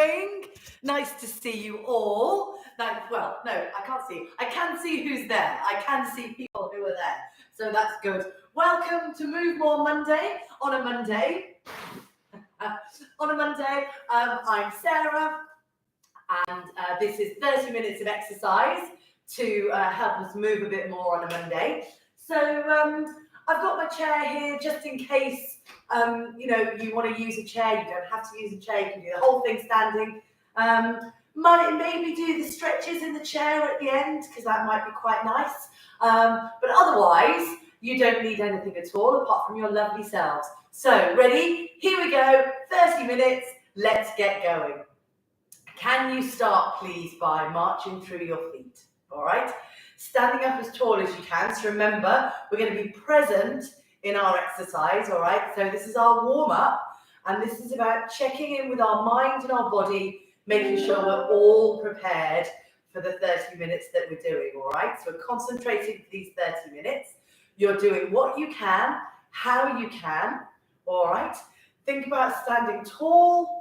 going? Nice to see you all. Well, no, I can't see. I can see who's there. I can see people who are there. So that's good. Welcome to Move More Monday. On a Monday, I'm Sarah, and this is 30 minutes of exercise to help us move a bit more on a Monday. So I've got my chair here just in case you want to use a chair. You don't have to use a chair. You can do the whole thing standing. Maybe do the stretches in the chair at the end because that might be quite nice. But otherwise, you don't need anything at all apart from your lovely selves. So ready? Here we go. 30 minutes. Let's get going. Can you start, please, by marching through your feet? All right? Standing up as tall as you can. So remember, we're going to be present in our exercise, all right? So this is our warm-up, and this is about checking in with our mind and our body, making sure we're all prepared for the 30 minutes that we're doing, all right? So we're concentrating for these 30 minutes. You're doing what you can, how you can, all right? Think about standing tall.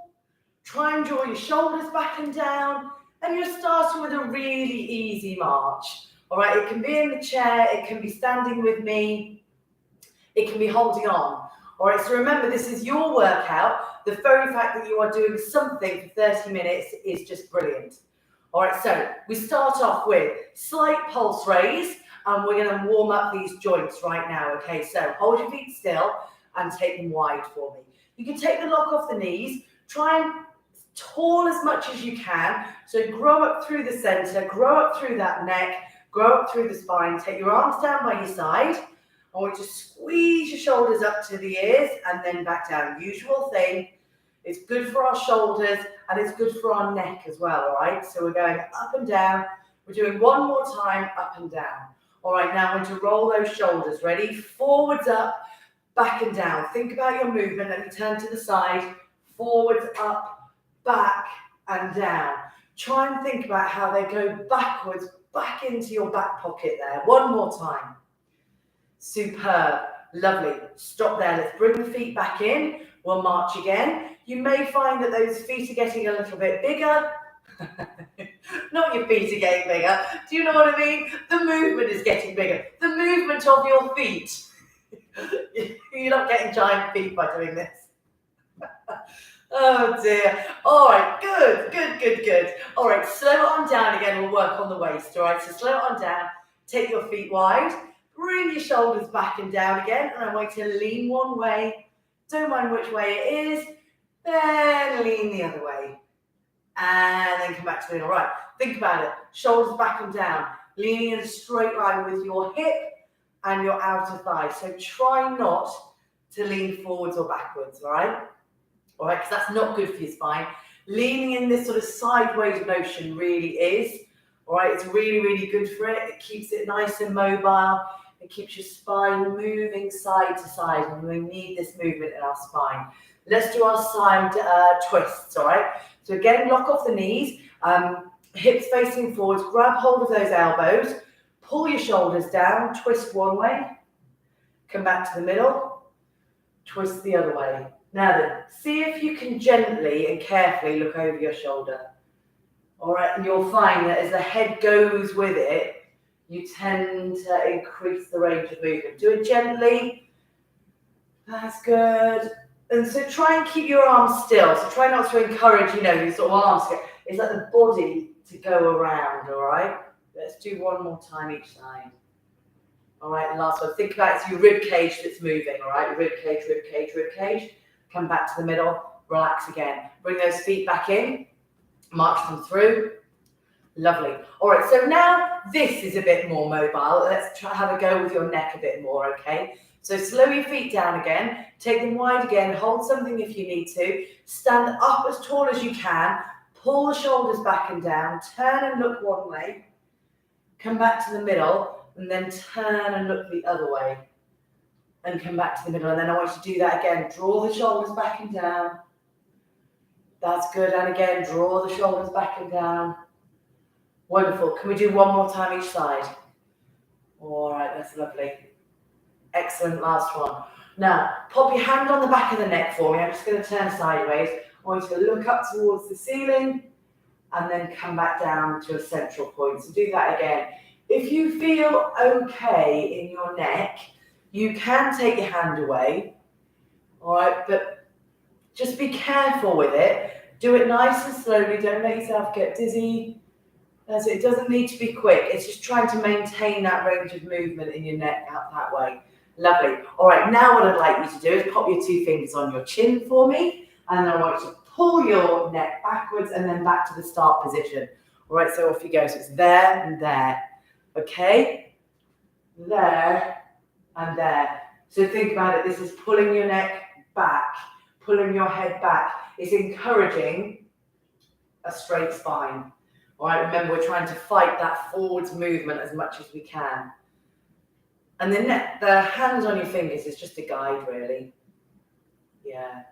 Try and draw your shoulders back and down, and you're starting with a really easy march. All right, it can be in the chair, it can be standing with me, it can be holding on. All right, so remember, this is your workout. The very fact that you are doing something for 30 minutes is just brilliant. All right, so we start off with slight pulse raise, and we're going to warm up these joints right now. Okay, so hold your feet still and take them wide for me. You can take the lock off the knees, try and tall as much as you can. So grow up through the center, grow up through that neck, grow up through the spine. Take your arms down by your side. I want you to squeeze your shoulders up to the ears and then back down. Usual thing. It's good for our shoulders and it's good for our neck as well, all right? So we're going up and down. We're doing one more time, up and down. All right, now I'm going to roll those shoulders. Ready? Forwards up, back and down. Think about your movement. Let me turn to the side. Forwards up, back and down. Try and think about how they go backwards, back into your back pocket there. One more time. Superb. Lovely. Stop there. Let's bring the feet back in. We'll march again. You may find that those feet are getting a little bit bigger. Not your feet are getting bigger. Do you know what I mean? The movement is getting bigger. The movement of your feet. You're not getting giant feet by doing this. Oh dear. All right, good. All right, slow it on down again. We'll work on the waist. All right, so slow it on down. Take your feet wide. Bring your shoulders back and down again. And I want you to lean one way. Don't mind which way it is. Then lean the other way. And then come back to the middle. All right, think about it. Shoulders back and down. Leaning in a straight line with your hip and your outer thigh. So try not to lean forwards or backwards, all right? All right, because that's not good for your spine. Leaning in this sort of sideways motion really is. All right, it's really, really good for it. It keeps it nice and mobile. It keeps your spine moving side to side, and we need this movement in our spine. Let's do our side twists, all right? So again, lock off the knees, hips facing forwards, grab hold of those elbows, pull your shoulders down, twist one way, come back to the middle, twist the other way. Now then, see if you can gently and carefully look over your shoulder. All right, and you'll find that as the head goes with it, you tend to increase the range of movement. Do it gently. That's good. And so try and keep your arms still. So try not to encourage, your sort of arms. It's like the body to go around, all right? Let's do one more time each side. All right, and last one. Think about it's your rib cage that's moving, all right? Rib cage, rib cage, rib cage. Come back to the middle, relax again. Bring those feet back in, march them through. Lovely. All right, so now this is a bit more mobile. Let's try have a go with your neck a bit more, okay? So slow your feet down again, take them wide again, hold something if you need to, stand up as tall as you can, pull the shoulders back and down, turn and look one way, come back to the middle, and then turn and look the other way. And come back to the middle, and then I want you to do that again. Draw the shoulders back and down. That's good, and again, draw the shoulders back and down. Wonderful. Can we do one more time each side? All right, that's lovely. Excellent, last one. Now, pop your hand on the back of the neck for me. I'm just going to turn sideways. want you to look up towards the ceiling and then come back down to a central point. So do that again. If you feel okay in your neck, you can take your hand away, all right, but just be careful with it. Do it nice and slowly. Don't let yourself get dizzy. It doesn't need to be quick. It's just trying to maintain that range of movement in your neck out that way. Lovely. All right, now what I'd like you to do is pop your 2 fingers on your chin for me, and then I want you to pull your neck backwards and then back to the start position. All right, so off you go. So it's there and there. Okay? There and there. So think about it. This is pulling your neck back, pulling your head back. It's encouraging a straight spine. All right, remember, we're trying to fight that forwards movement as much as we can. And the hands on your fingers is just a guide, really. Yeah.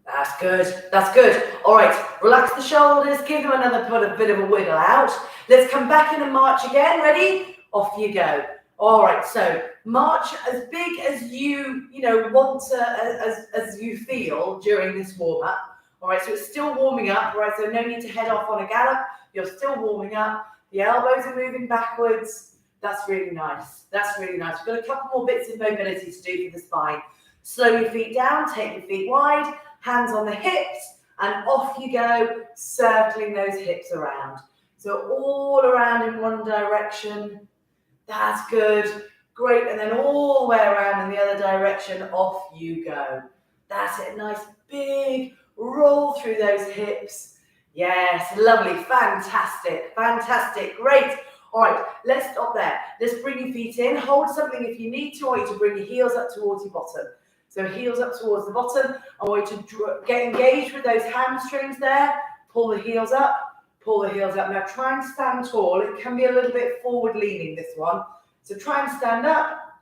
That's good. That's good. All right, relax the shoulders. Give them another bit of a wiggle out. Let's come back in and march again. Ready? Off you go. All right, so march as big as you want to, as you feel during this warm-up. All right, so it's still warming up. All right, so no need to head off on a gallop. You're still warming up. The elbows are moving backwards. That's really nice. That's really nice. We've got a couple more bits of mobility to do for the spine. Slow your feet down. Take your feet wide. Hands on the hips. And off you go, circling those hips around. So all around in one direction. That's good. Great. And then all the way around in the other direction. Off you go. That's it. Nice big roll through those hips. Yes, lovely, fantastic, fantastic, great. All right, let's stop there. Let's bring your feet in. Hold something if you need to. I want you to bring your heels up towards your bottom. So heels up towards the bottom. I want you to get engaged with those hamstrings there. Pull the heels up, pull the heels up. Now try and stand tall. It can be a little bit forward leaning, this one. So try and stand up.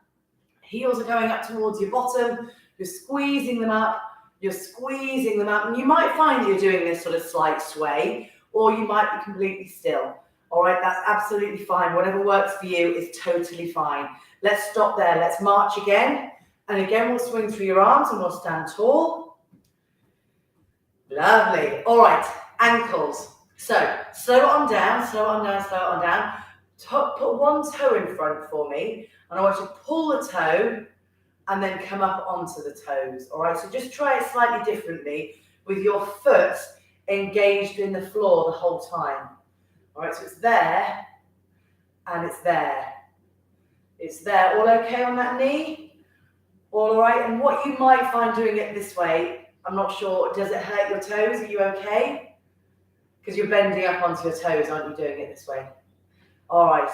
Heels are going up towards your bottom. You're squeezing them up. You're squeezing them up, and you might find you're doing this sort of slight sway, or you might be completely still. All right, that's absolutely fine. Whatever works for you is totally fine. Let's stop there. Let's march again. And again, we'll swing through your arms and we'll stand tall. Lovely. All right, ankles. So slow it on down, slow it on down, slow it on down. Put one toe in front for me, and I want you to pull the toe and then come up onto the toes. All right, so just try it slightly differently with your foot engaged in the floor the whole time. All right, so it's there and it's there. It's there. All okay on that knee? All right, and what you might find doing it this way, I'm not sure, does it hurt your toes? Are you okay? Because you're bending up onto your toes, aren't you, doing it this way? All right,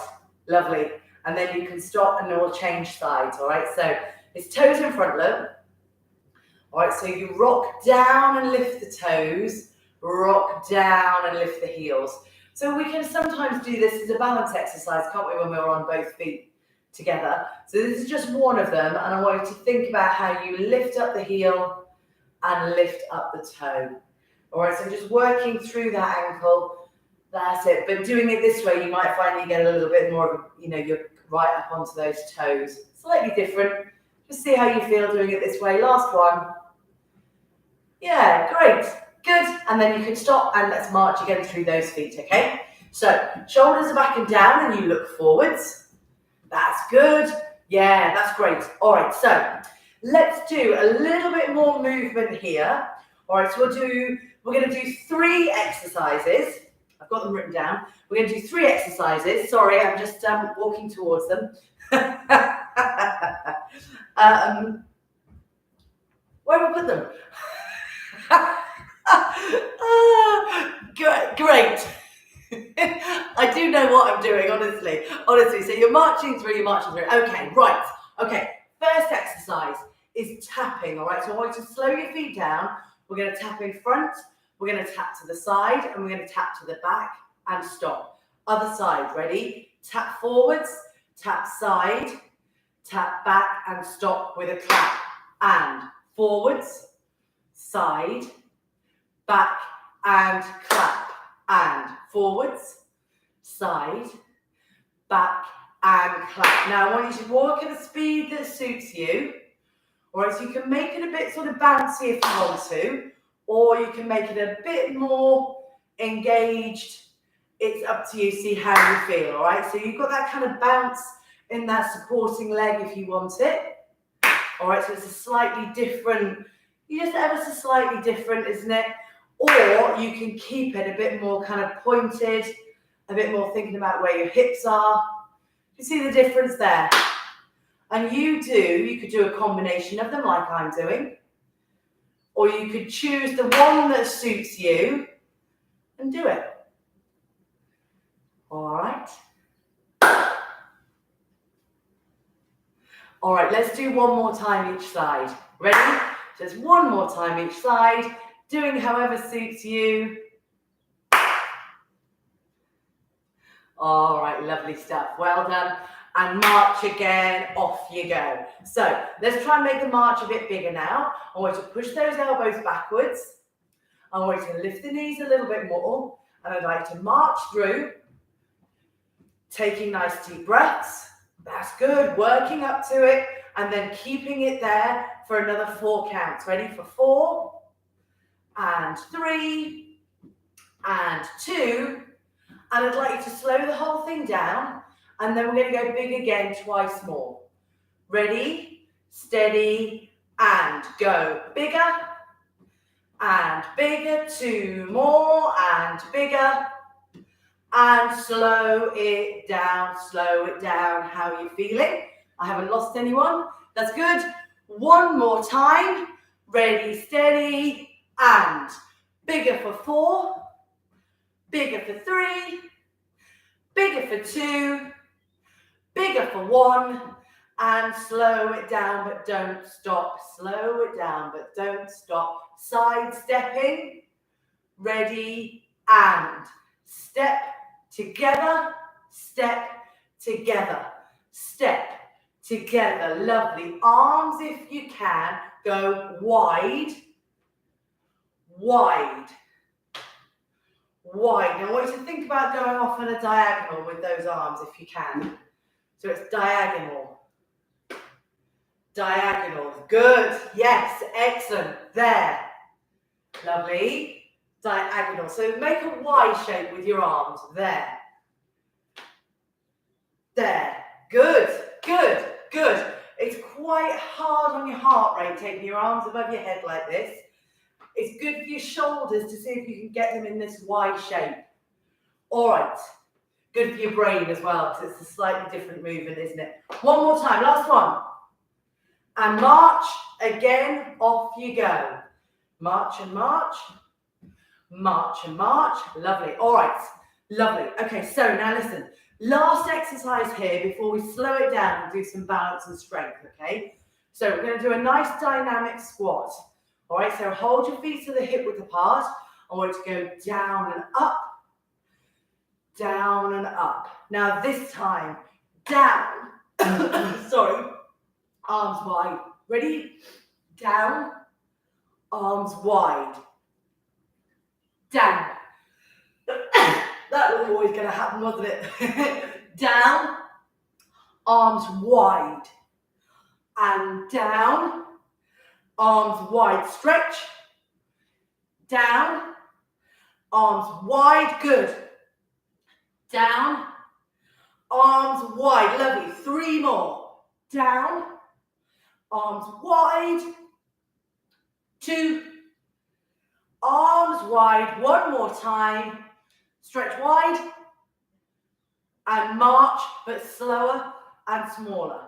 lovely. And then you can stop and we'll change sides, all right? So it's toes in front, look. All right, so you rock down and lift the toes, rock down and lift the heels. So we can sometimes do this as a balance exercise, can't we, when we're on both feet together? So this is just one of them, and I want you to think about how you lift up the heel and lift up the toe. All right, so just working through that ankle, that's it. But doing it this way, you might find you get a little bit more of, you're right up onto those toes. Slightly different. Just see how you feel doing it this way. Last one. Yeah, great. Good. And then you can stop and let's march again through those feet, okay? So shoulders are back and down and you look forwards. That's good. Yeah, that's great. All right, so let's do a little bit more movement here. All right, so we're going to do 3 exercises. I've got them written down. We're going to do 3 exercises. Sorry, I'm just walking towards them. Where have I put them? Great. I do know what I'm doing, honestly. So you're marching through. Okay, right. Okay, first exercise is tapping, all right? So I want you to slow your feet down. We're going to tap in front. We're going to tap to the side, and we're going to tap to the back and stop. Other side, ready? Tap forwards, tap side, tap back and stop with a clap. And forwards, side, back and clap. And forwards, side, back and clap. Now I want you to walk at a speed that suits you. All right, so you can make it a bit sort of bouncy if you want to. or you can make it a bit more engaged. It's up to you, see how you feel, all right? So you've got that kind of bounce in that supporting leg if you want it. All right, so it's a slightly different, just ever so slightly different, isn't it? Or you can keep it a bit more kind of pointed, a bit more thinking about where your hips are. You see the difference there? And you could do a combination of them like I'm doing. Or you could choose the one that suits you and do it. All right. All right, let's do one more time each side. Ready? Just one more time each side, doing however suits you. All right, lovely stuff. Well done. And march again, off you go. So let's try and make the march a bit bigger now. I want you to push those elbows backwards. I want you to lift the knees a little bit more. And I'd like to march through, taking nice deep breaths. That's good, working up to it, and then keeping it there for another 4 counts. Ready for 4, and 3, and 2, and I'd like you to slow the whole thing down, and then we're going to go big again twice more. Ready, steady, and go. Bigger, and bigger, 2 more, and bigger. And slow it down, slow it down. How are you feeling? I haven't lost anyone. That's good. One more time. Ready, steady, and bigger for 4, bigger for 3, bigger for 2, bigger for 1, and slow it down, but don't stop. Slow it down, but don't stop. Side stepping. Ready, and step together, step together, step together. Lovely. Arms, if you can, go wide, wide, wide. Now I want you to think about going off on a diagonal with those arms if you can. So it's diagonal, diagonal. Good. Yes, excellent. There. Lovely. Diagonal. So make a Y shape with your arms. There. There. Good. Good. Good. It's quite hard on your heart rate taking your arms above your head like this. It's good for your shoulders to see if you can get them in this Y shape. All right. Good for your brain as well, because it's a slightly different movement, isn't it? One more time. Last one. And march again. Off you go. March and march. March and march. Lovely. All right. Lovely. Okay, so now listen. Last exercise here before we slow it down and do some balance and strength, okay? So we're going to do a nice dynamic squat. All right, so hold your feet to the hip width apart. I want you to go down and up. Down and up. Now this time, down. Sorry. Arms wide. Ready? Down. Arms wide. Down. That was always going to happen, wasn't it? Down, arms wide, and down, arms wide, stretch, down, arms wide, good, down, arms wide, lovely, 3 more, down, arms wide, 2, arms wide, 1 more time, stretch wide, and march, but slower and smaller,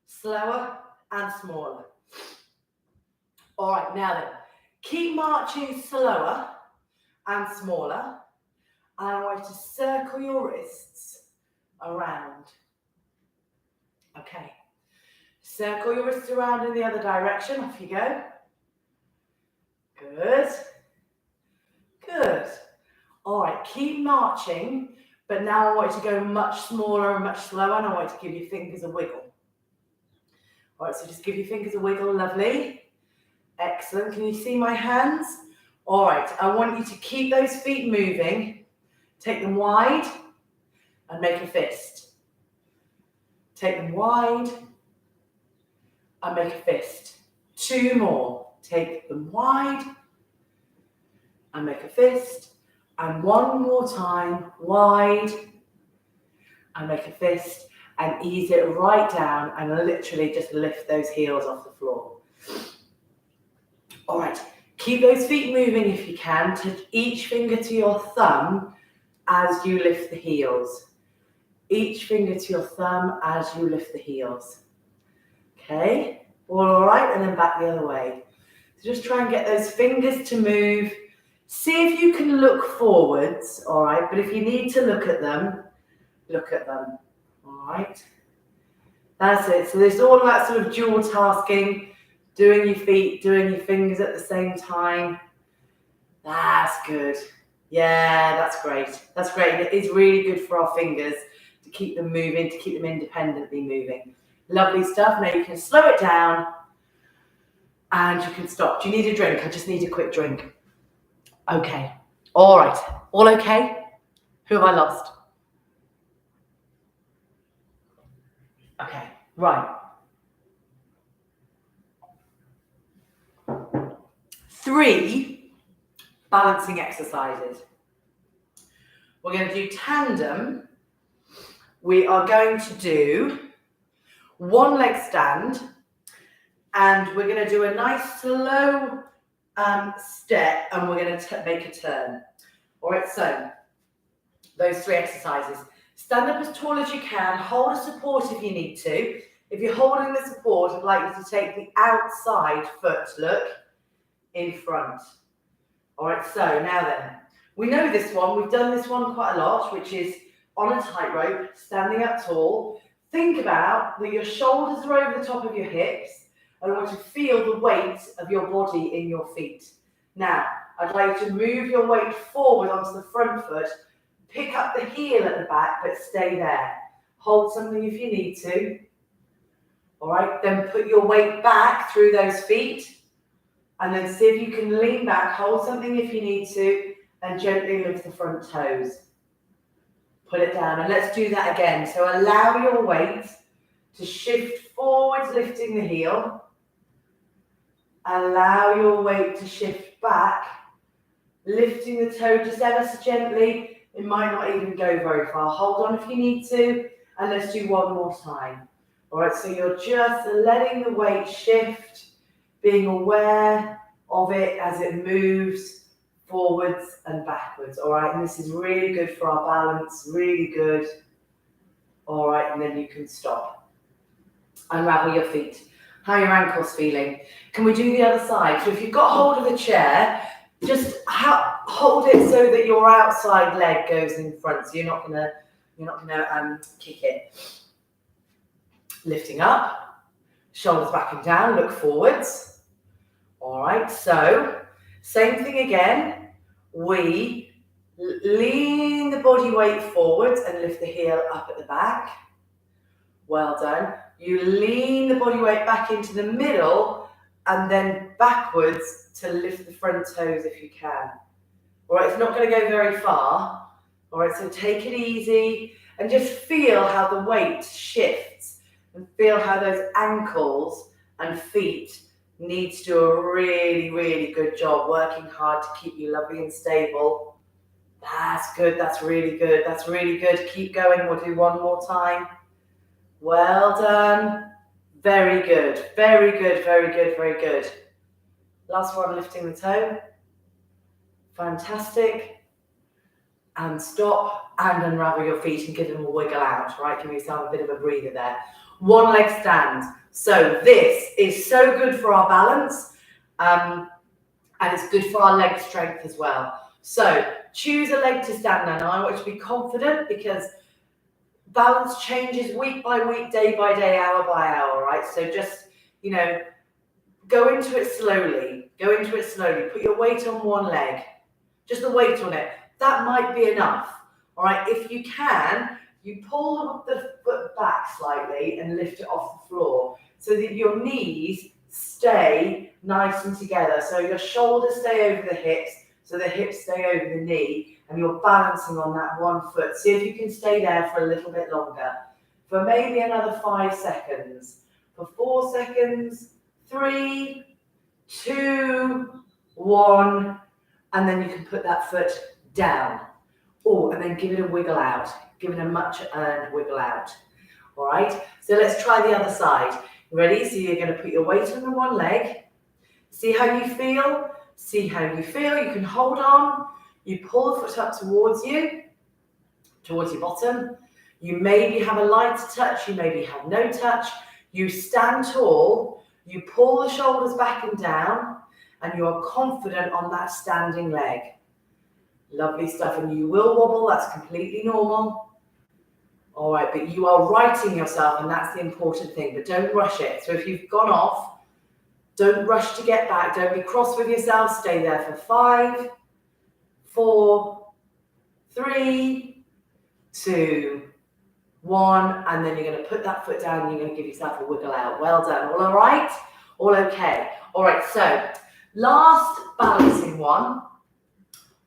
slower and smaller. All right, now then, keep marching slower and smaller, and I want you to circle your wrists around. Okay, circle your wrists around in the other direction, off you go. Good. Good. All right, keep marching, but now I want you to go much smaller and much slower, and I want you to give your fingers a wiggle. All right, so just give your fingers a wiggle, lovely. Excellent, can you see my hands? All right, I want you to keep those feet moving. Take them wide and make a fist. Take them wide and make a fist. 2 more. Take them wide and make a fist, and one more time, wide, and make a fist, and ease it right down, and literally just lift those heels off the floor. All right, keep those feet moving if you can. Take each finger to your thumb as you lift the heels. Each finger to your thumb as you lift the heels. Okay, all right, and then back the other way. So just try and get those fingers to move. See if you can look forwards, all right, but if you need to look at them, all right. That's it. So there's all that sort of dual tasking, doing your feet, doing your fingers at the same time. That's good. Yeah, that's great. That's great. It is really good for our fingers to keep them moving, to keep them independently moving. Lovely stuff. Now you can slow it down and you can stop. Do you need a drink? I just need a quick drink. Okay. All right. All okay? Who have I lost? Okay. Right. 3 balancing exercises. We're going to do tandem. We are going to do 1 leg stand, and we're going to do a nice slow step, and we're going to make a turn. All right, so those 3 exercises. Stand up as tall as you can. Hold a support if you need to. If you're holding the support, I'd like you to take the outside foot, look, in front. All right, so now then, we know this one. We've done this one quite a lot, which is on a tightrope, standing up tall. Think about that your shoulders are over the top of your hips, and I want to feel the weight of your body in your feet. Now, I'd like you to move your weight forward onto the front foot, pick up the heel at the back, but stay there. Hold something if you need to. All right, then put your weight back through those feet, and then see if you can lean back, hold something if you need to, and gently lift the front toes. Put it down, and let's do that again. So allow your weight to shift forwards, lifting the heel. Allow your weight to shift back, lifting the toe just ever so gently. It might not even go very far. Hold on if you need to, and let's do one more time. All right, so you're just letting the weight shift, being aware of it as it moves forwards and backwards. All right, and this is really good for our balance, really good. All right, and then you can stop. Unravel your feet. How are your ankles feeling? Can we do the other side? So if you've got hold of the chair, just hold it so that your outside leg goes in front. So you're not gonna kick it. Lifting up, shoulders back and down, look forwards. All right, so same thing again. We lean the body weight forwards and lift the heel up at the back. Well done. You lean the body weight back into the middle and then backwards to lift the front toes if you can. All right, it's not going to go very far. All right, so take it easy and just feel how the weight shifts and feel how those ankles and feet need to do a really, really good job working hard to keep you lovely and stable. That's good. That's really good. That's really good. Keep going. We'll do one more time. Well done. Very good. Very good. Very good. Very good. Last one, lifting the toe. Fantastic. And stop and unravel your feet and give them a wiggle out, right? Give yourself a bit of a breather there. 1 leg stand. So this is so good for our balance and it's good for our leg strength as well. So choose a leg to stand on. Now I want you to be confident because balance changes week by week, day by day, hour by hour, right? So just, go into it slowly. Go into it slowly. Put your weight on one leg. Just the weight on it. That might be enough. All right. If you can, you pull the foot back slightly and lift it off the floor so that your knees stay nice and together. So your shoulders stay over the hips, so the hips stay over the knee, and you're balancing on that one foot. See if you can stay there for a little bit longer. For maybe another 5 seconds. For 4 seconds. 3, 2, 1. and then you can put that foot down. Oh, and then give it a wiggle out. Give it a much earned wiggle out. All right, so let's try the other side. Ready? So you're going to put your weight on the one leg. See how you feel? See how you feel. You can hold on. You pull the foot up towards you, towards your bottom. You maybe have a lighter touch. You maybe have no touch. You stand tall. You pull the shoulders back and down, and you are confident on that standing leg. Lovely stuff. And you will wobble. That's completely normal. All right, but you are righting yourself, and that's the important thing. But don't rush it. So if you've gone off, don't rush to get back. Don't be cross with yourself. Stay there for 5, 4, 3, 2, 1. And then you're going to put that foot down and you're going to give yourself a wiggle out. Well done. All right? All okay. All right, so last balancing one.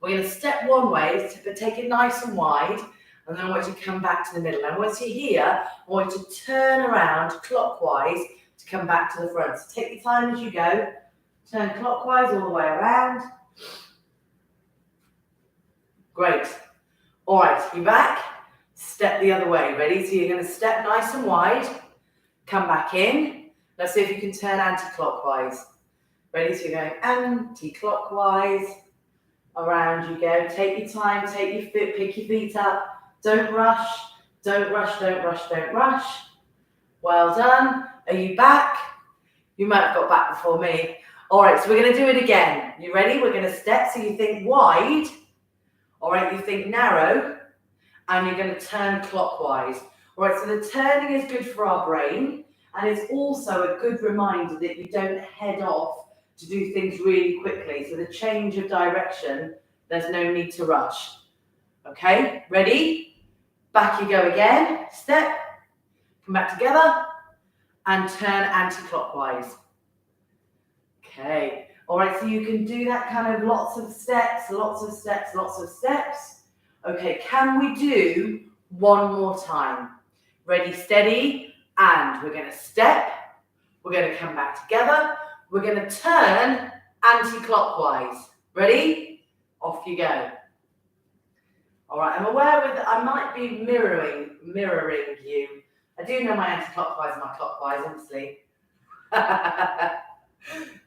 We're going to step one way, but take it nice and wide. And then I want you to come back to the middle. And once you're here, I want you to turn around clockwise to come back to the front. So take your time as you go. Turn clockwise all the way around. Great. All right, you're back. Step the other way. Ready? So you're going to step nice and wide. Come back in. Let's see if you can turn anti-clockwise. Ready? So you're going anti-clockwise. Around you go. Take your time. Take your foot. Pick your feet up. Don't rush. Don't rush. Don't rush. Don't rush. Well done. Are you back? You might have got back before me. All right, so we're going to do it again. You ready? We're going to step. So you think wide. All right, you think narrow. And you're going to turn clockwise. All right, so the turning is good for our brain. And it's also a good reminder that you don't head off to do things really quickly. So the change of direction, there's no need to rush. Okay, ready? Back you go again. Step. Come back together. And turn anti-clockwise. Okay. All right, so you can do that kind of lots of steps, lots of steps, lots of steps. Okay, can we do one more time? Ready, steady, and we're going to step. We're going to come back together. We're going to turn anti-clockwise. Ready? Off you go. All right, I'm aware that I might be mirroring you. I do know my anti-clockwise and my clockwise, obviously.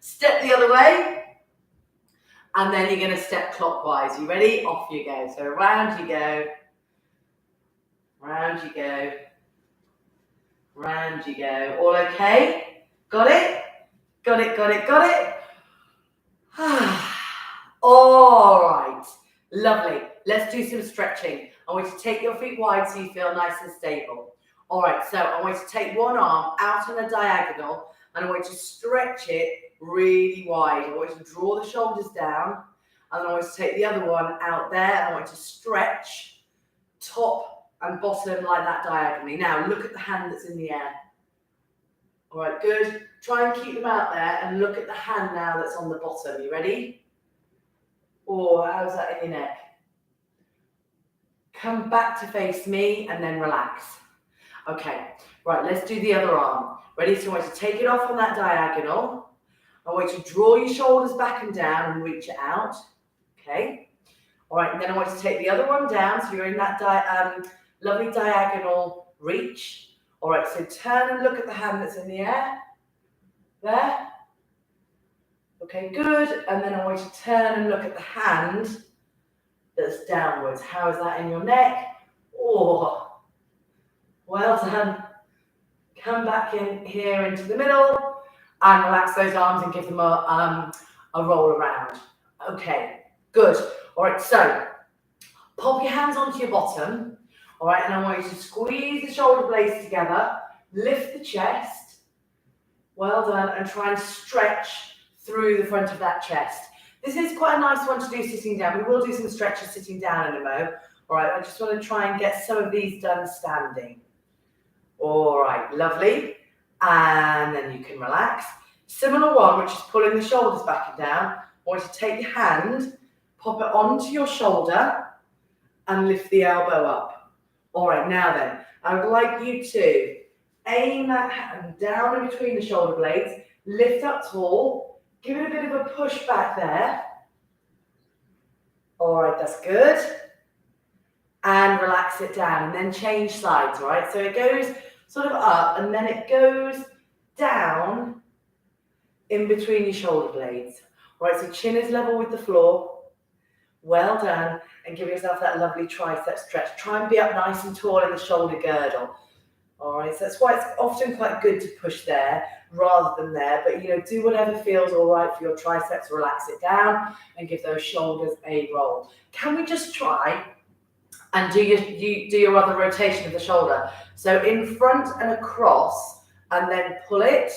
Step the other way. And then you're going to step clockwise. You ready? Off you go. So around you go. Round you go. Round you go. All okay? Got it? Got it, got it, got it. All right. Lovely. Let's do some stretching. I want you to take your feet wide so you feel nice and stable. All right, so I want you to take one arm out on a diagonal and I want you to stretch it really wide. I want you to draw the shoulders down and I want you to take the other one out there and I want you to stretch top and bottom like that diagonally. Now, look at the hand that's in the air. All right, good. Try and keep them out there and look at the hand now that's on the bottom. You ready? Oh, how's that in your neck? Come back to face me and then relax. Okay, right, let's do the other arm. Ready? So I want you to take it off on that diagonal. I want you to draw your shoulders back and down and reach it out. Okay. All right, and then I want you to take the other one down. So you're in that lovely diagonal reach. All right, so turn and look at the hand that's in the air. There. Okay, good. And then I want you to turn and look at the hand that's downwards. How is that in your neck? Oh, well done. Come back in here into the middle and relax those arms and give them a roll around. Okay, good. All right, so pop your hands onto your bottom. All right, and I want you to squeeze the shoulder blades together, lift the chest. Well done, and try and stretch through the front of that chest. This is quite a nice one to do sitting down. We will do some stretches sitting down in a mo. All right, I just want to try and get some of these done standing. All right, lovely. And then you can relax. Similar one, which is pulling the shoulders back and down. I want you to take your hand, pop it onto your shoulder, and lift the elbow up. All right, now then, I would like you to aim that hand down in between the shoulder blades, lift up tall, give it a bit of a push back there. All right, that's good. And relax it down, and then change sides, all right? So it goes sort of up, and then it goes down in between your shoulder blades. All right, so chin is level with the floor. Well done. And give yourself that lovely tricep stretch. Try and be up nice and tall in the shoulder girdle. All right, so that's why it's often quite good to push there rather than there. But, do whatever feels all right for your triceps. Relax it down and give those shoulders a roll. Can we just try and do your other rotation of the shoulder? So in front and across, and then pull it.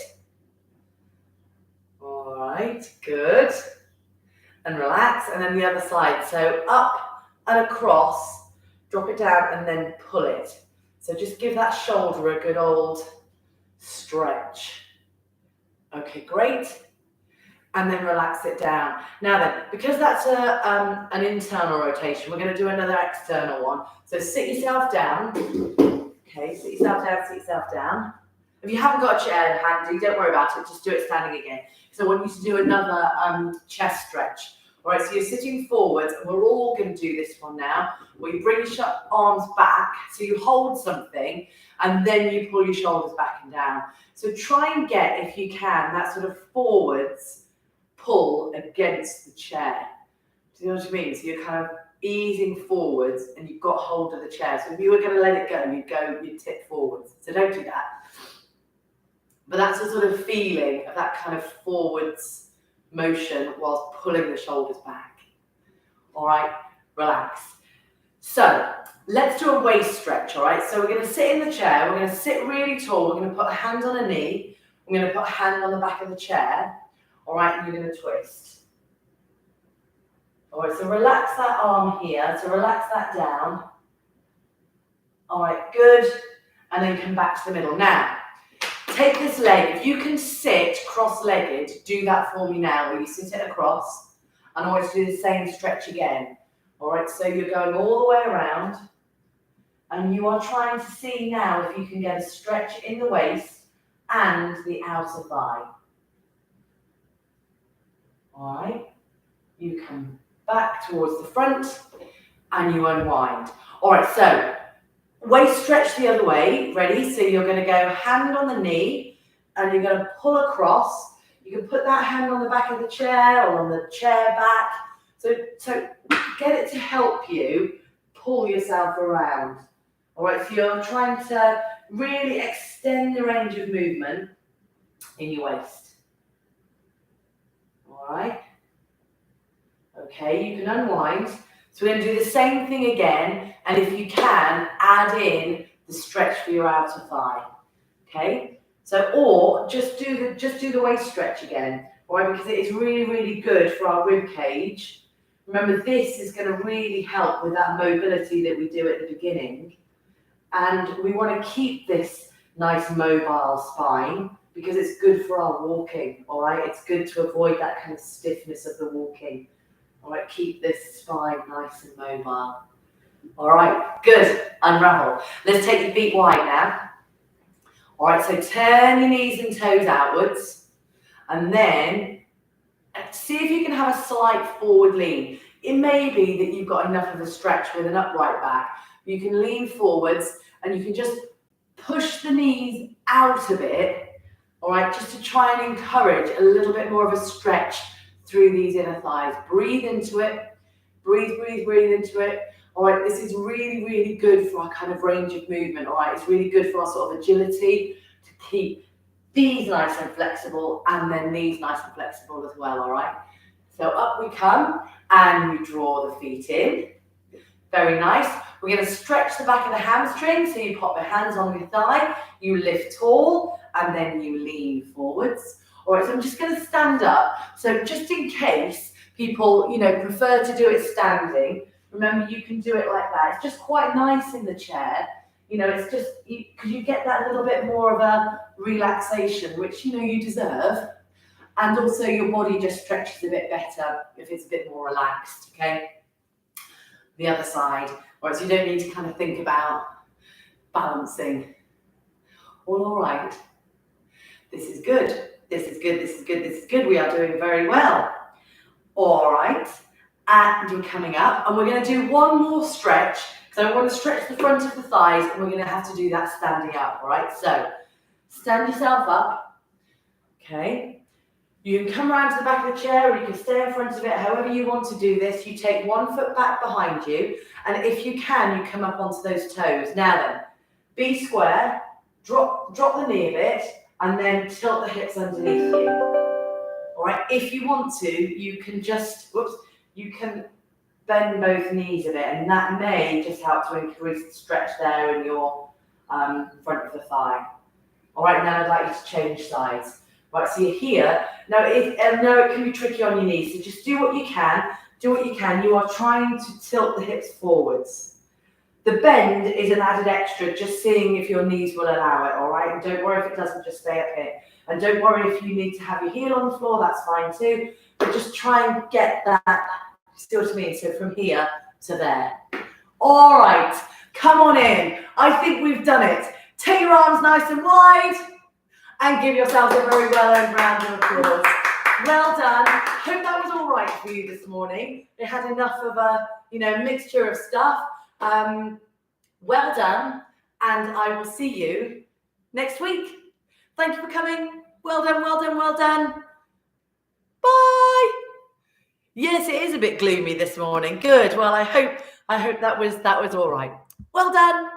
All right, good. And relax, and then the other side. So up and across, drop it down, and then pull it. So just give that shoulder a good old stretch. Okay, great. And then relax it down. Now then, because that's an internal rotation, we're going to do another external one. So sit yourself down. Okay, sit yourself down, sit yourself down. If you haven't got a chair handy, don't worry about it. Just do it standing again. So I want you to do another chest stretch. All right, so you're sitting forwards, and we're all going to do this one now, where you bring your arms back, so you hold something, and then you pull your shoulders back and down. So try and get, if you can, that sort of forwards pull against the chair. Do you know what I mean? So you're kind of easing forwards, and you've got hold of the chair. So if you were going to let it go, you'd tip forwards. So don't do that. But that's a sort of feeling of that kind of forwards motion whilst pulling the shoulders back. All right, relax. So let's do a waist stretch, all right? So we're going to sit in the chair. We're going to sit really tall. We're going to put a hand on a knee. We're going to put a hand on the back of the chair, all right? And you're going to twist. All right, so relax that arm here. So relax that down. All right, good. And then come back to the middle. Now, take this leg. If you can sit cross-legged, do that for me now, where you sit it across. And I want you to do the same stretch again. All right, so you're going all the way around. And you are trying to see now if you can get a stretch in the waist and the outer thigh. All right, you come back towards the front and you unwind. All right, so waist stretch the other way. Ready? So you're going to go hand on the knee and you're going to pull across. You can put that hand on the back of the chair or on the chair back. So get it to help you pull yourself around. All right, so you're trying to really extend the range of movement in your waist. All right. Okay, you can unwind. So we're going to do the same thing again, and if you can, add in the stretch for your outer thigh. Okay, so or just do the waist stretch again, all right? Because it is really, really good for our rib cage. Remember, this is going to really help with that mobility that we do at the beginning, and we want to keep this nice mobile spine because it's good for our walking. All right, it's good to avoid that kind of stiffness of the walking. All right, keep this spine nice and mobile. All right, good. Unravel. Let's take your feet wide now. All right, so turn your knees and toes outwards. And then see if you can have a slight forward lean. It may be that you've got enough of a stretch with an upright back. You can lean forwards and you can just push the knees out a bit. All right, just to try and encourage a little bit more of a stretch through these inner thighs. Breathe into it. Breathe, breathe, breathe into it. All right, this is really, really good for our kind of range of movement. All right, it's really good for our sort of agility to keep these nice and flexible and then these nice and flexible as well. All right, so up we come and we draw the feet in. Very nice. We're going to stretch the back of the hamstring. So you pop your hands on your thigh, you lift tall, and then you lean forwards. All right, so I'm just going to stand up. So just in case people, prefer to do it standing, remember you can do it like that. It's just quite nice in the chair. It's just because you get that little bit more of a relaxation, which, you deserve. And also your body just stretches a bit better if it's a bit more relaxed, okay? The other side. All right, so you don't need to kind of think about balancing. All right. This is good. This is good, this is good, this is good. We are doing very well. All right. and you're coming up, and we're going to do one more stretch. So I want to stretch the front of the thighs, and we're going to have to do that standing up, all right? So stand yourself up, okay? You can come around to the back of the chair, or you can stay in front of it, however you want to do this. You take 1 foot back behind you, and if you can, you come up onto those toes. Now then, be square, drop the knee a bit, and then tilt the hips underneath you. All right, if you want to, you can just, you can bend both knees a bit, and that may just help to increase the stretch there in your front of the thigh. All right, now I'd like you to change sides. Right, so you're here. Now, it can be tricky on your knees, so just do what you can. Do what you can. You are trying to tilt the hips forwards. The bend is an added extra, just seeing if your knees will allow it, all right? And don't worry if it doesn't, just stay up here. And don't worry if you need to have your heel on the floor, that's fine too. But just try and get that, see what I mean? So from here to there. All right, come on in. I think we've done it. Take your arms nice and wide. And give yourselves a very well-earned round of applause. Well done. Hope that was all right for you this morning. It had enough of a, mixture of stuff. Well done. And I will see you next week. Thank you for coming. Well done, well done, well done. Bye. Yes, it is a bit gloomy this morning. Good. Well, I hope that was all right. Well done.